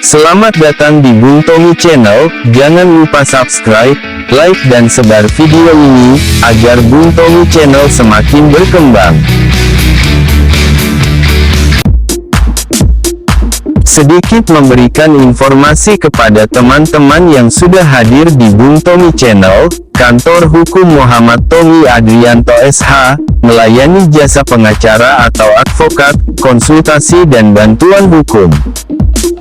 Selamat datang di Bung Tommy Channel. Jangan lupa subscribe, like dan sebar video ini, agar Bung Tommy Channel semakin berkembang. Sedikit memberikan informasi kepada teman-teman yang sudah hadir di Bung Tommy Channel. Kantor Hukum Muhammad Tommy Adrianto SH, melayani jasa pengacara atau advokat, konsultasi dan bantuan hukum.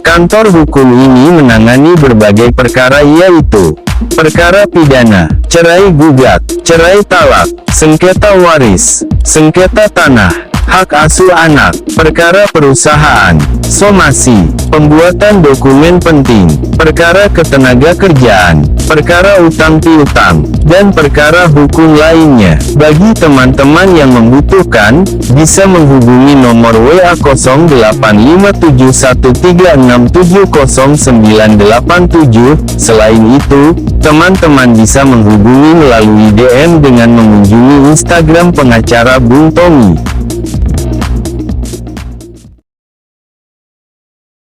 Kantor hukum ini menangani berbagai perkara, yaitu perkara pidana, cerai gugat, cerai talak, sengketa waris, sengketa tanah, hak asuh anak, perkara perusahaan, somasi, pembuatan dokumen penting, perkara ketenagakerjaan, perkara utang piutang, dan perkara hukum lainnya. Bagi teman-teman yang membutuhkan, bisa menghubungi nomor WA 085136700987. Selain itu, teman-teman bisa menghubungi melalui DM dengan mengunjungi Instagram pengacara Bung Tommy.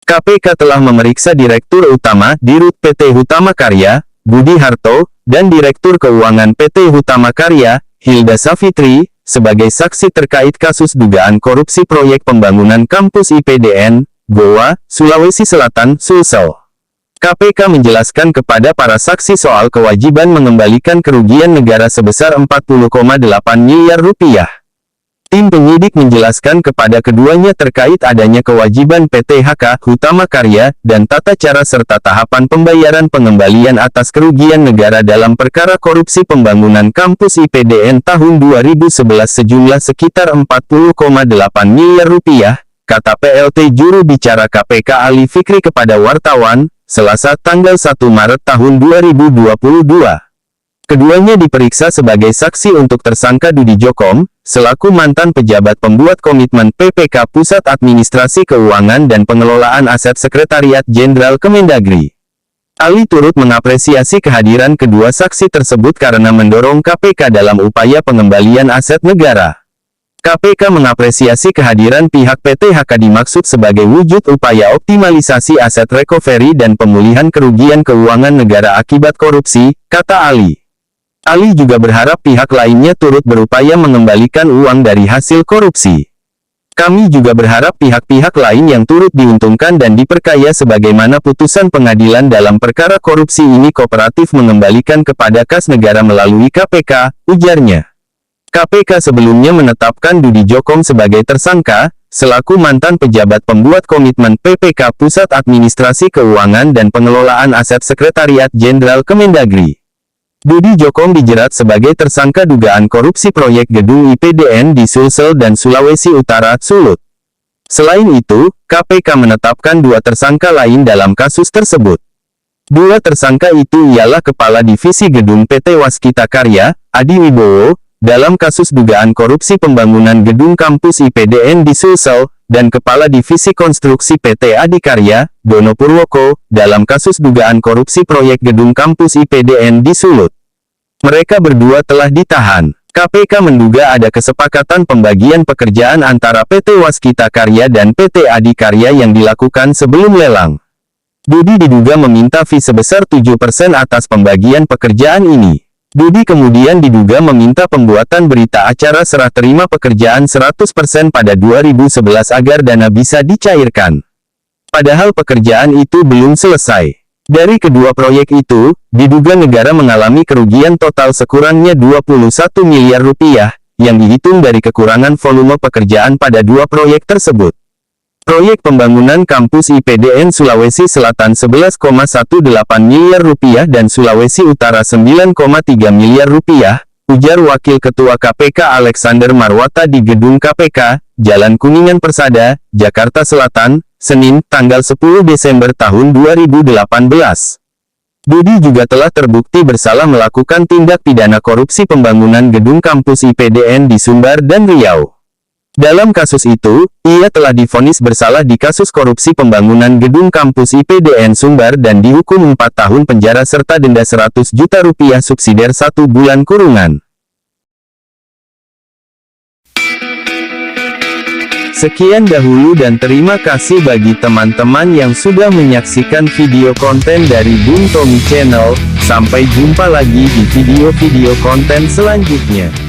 KPK telah memeriksa Direktur Utama Dirut PT Hutama Karya, Budi Harto, dan Direktur Keuangan PT Hutama Karya, Hilda Safitri, sebagai saksi terkait kasus dugaan korupsi proyek pembangunan kampus IPDN, Goa, Sulawesi Selatan, Sulsel. KPK menjelaskan kepada para saksi soal kewajiban mengembalikan kerugian negara sebesar 40,8 miliar rupiah. Tim penyidik menjelaskan kepada keduanya terkait adanya kewajiban PT HK Hutama Karya dan tata cara serta tahapan pembayaran pengembalian atas kerugian negara dalam perkara korupsi pembangunan kampus IPDN tahun 2011 sejumlah sekitar 40,8 miliar rupiah, kata PLT juru bicara KPK Ali Fikri kepada wartawan, Selasa tanggal 1 Maret tahun 2022. Keduanya diperiksa sebagai saksi untuk tersangka Dudi Jokom, selaku mantan pejabat pembuat komitmen PPK Pusat Administrasi Keuangan dan Pengelolaan Aset Sekretariat Jenderal Kemendagri. Ali turut mengapresiasi kehadiran kedua saksi tersebut karena mendorong KPK dalam upaya pengembalian aset negara. KPK mengapresiasi kehadiran pihak PT HK dimaksud sebagai wujud upaya optimalisasi aset recovery dan pemulihan kerugian keuangan negara akibat korupsi, kata Ali. Ali juga berharap pihak lainnya turut berupaya mengembalikan uang dari hasil korupsi. Kami juga berharap pihak-pihak lain yang turut diuntungkan dan diperkaya sebagaimana putusan pengadilan dalam perkara korupsi ini kooperatif mengembalikan kepada kas negara melalui KPK, ujarnya. KPK sebelumnya menetapkan Dudi Jokom sebagai tersangka, selaku mantan pejabat pembuat komitmen PPK Pusat Administrasi Keuangan dan Pengelolaan Aset Sekretariat Jenderal Kemendagri. Dudi Jokom dijerat sebagai tersangka dugaan korupsi proyek gedung IPDN di Sulsel dan Sulawesi Utara, Sulut. Selain itu, KPK menetapkan dua tersangka lain dalam kasus tersebut. Dua tersangka itu ialah Kepala Divisi Gedung PT Waskita Karya, Adi Wibowo, dalam kasus dugaan korupsi pembangunan gedung kampus IPDN di Sulsel, dan Kepala Divisi Konstruksi PT Adikarya, Dono Purwoko, dalam kasus dugaan korupsi proyek gedung kampus IPDN di Sulut. Mereka berdua telah ditahan. KPK menduga ada kesepakatan pembagian pekerjaan antara PT Waskita Karya dan PT Adikarya yang dilakukan sebelum lelang. Dudi diduga meminta fee sebesar 7% atas pembagian pekerjaan ini. Dudi kemudian diduga meminta pembuatan berita acara serah terima pekerjaan 100% pada 2011 agar dana bisa dicairkan. Padahal pekerjaan itu belum selesai. Dari kedua proyek itu, diduga negara mengalami kerugian total sekurangnya 21 miliar rupiah, yang dihitung dari kekurangan volume pekerjaan pada dua proyek tersebut. Proyek pembangunan kampus IPDN Sulawesi Selatan 11,18 miliar rupiah dan Sulawesi Utara 9,3 miliar rupiah, ujar Wakil Ketua KPK Alexander Marwata di Gedung KPK, Jalan Kuningan Persada, Jakarta Selatan, Senin, tanggal 10 Desember tahun 2018. Dudi juga telah terbukti bersalah melakukan tindak pidana korupsi pembangunan gedung kampus IPDN di Sumbar dan Riau. Dalam kasus itu, ia telah divonis bersalah di kasus korupsi pembangunan gedung kampus IPDN Sumbar dan dihukum 4 tahun penjara serta denda 100 juta rupiah subsidiar 1 bulan kurungan. Sekian dahulu dan terima kasih bagi teman-teman yang sudah menyaksikan video konten dari Bung Tommy Channel. Sampai jumpa lagi di video-video konten selanjutnya.